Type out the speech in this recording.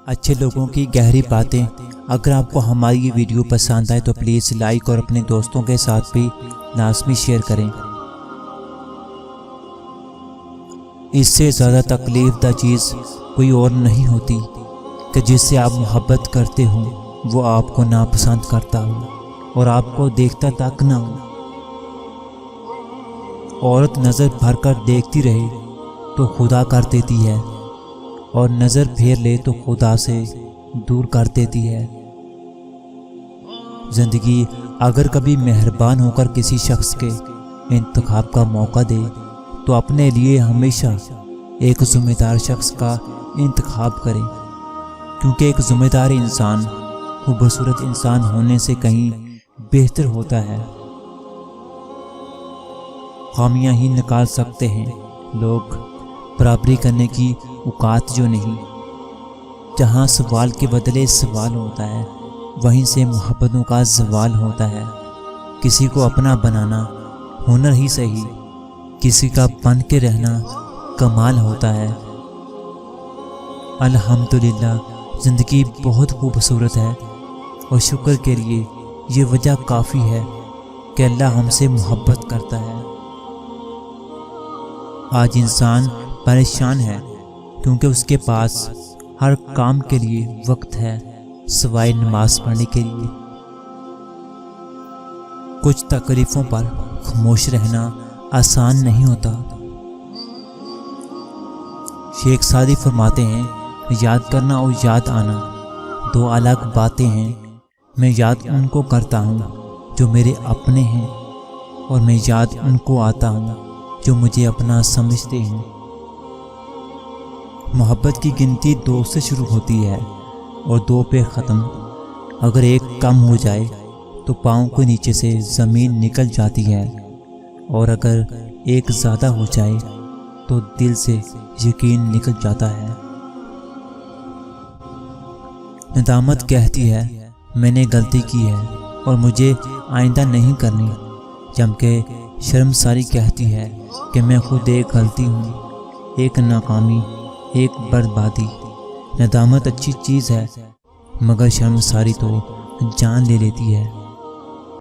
اچھے لوگوں کی گہری باتیں۔ اگر آپ کو ہماری یہ ویڈیو پسند آئے تو پلیز لائک اور اپنے دوستوں کے ساتھ بھی لازمی شیئر کریں۔ اس سے زیادہ تکلیف دہ چیز کوئی اور نہیں ہوتی کہ جس سے آپ محبت کرتے ہوں وہ آپ کو ناپسند کرتا ہو اور آپ کو دیکھتا تک نہ ہو۔ عورت نظر بھر کر دیکھتی رہے تو خدا کر دیتی ہے، اور نظر پھیر لے تو خدا سے دور کر دیتی ہے۔ زندگی اگر کبھی مہربان ہو کر کسی شخص کے انتخاب کا موقع دے تو اپنے لیے ہمیشہ ایک ذمہ دار شخص کا انتخاب کریں، کیونکہ ایک ذمہ دار انسان خوبصورت انسان ہونے سے کہیں بہتر ہوتا ہے۔ خامیاں ہی نکال سکتے ہیں لوگ، برابری کرنے کی اوقات جو نہیں۔ جہاں سوال کے بدلے سوال ہوتا ہے وہیں سے محبتوں کا زوال ہوتا ہے۔ کسی کو اپنا بنانا ہنر ہی صحیح، کسی کا بن کے رہنا کمال ہوتا ہے۔ الحمدللہ زندگی بہت خوبصورت ہے، اور شکر کے لیے یہ وجہ کافی ہے کہ اللہ ہم سے محبت کرتا ہے۔ آج انسان پریشان ہے کیونکہ اس کے پاس ہر کام کے لیے وقت ہے سوائے نماز پڑھنے کے لیے۔ کچھ تکلیفوں پر خاموش رہنا آسان نہیں ہوتا۔ شیخ سعدی فرماتے ہیں، یاد کرنا اور یاد آنا دو الگ باتیں ہیں۔ میں یاد ان کو کرتا ہوں جو میرے اپنے ہیں، اور میں یاد ان کو آتا ہوں جو مجھے اپنا سمجھتے ہیں۔ محبت کی گنتی 2 سے شروع ہوتی ہے اور 2 پہ ختم۔ اگر ایک کم ہو جائے تو پاؤں کے نیچے سے زمین نکل جاتی ہے، اور اگر ایک زیادہ ہو جائے تو دل سے یقین نکل جاتا ہے۔ ندامت کہتی ہے میں نے غلطی کی ہے اور مجھے آئندہ نہیں کرنی، جبکہ شرمساری کہتی ہے کہ میں خود ایک غلطی ہوں، ایک ناکامی، ایک بربادی۔ ندامت اچھی چیز ہے، مگر شرمساری تو جان لے لیتی ہے۔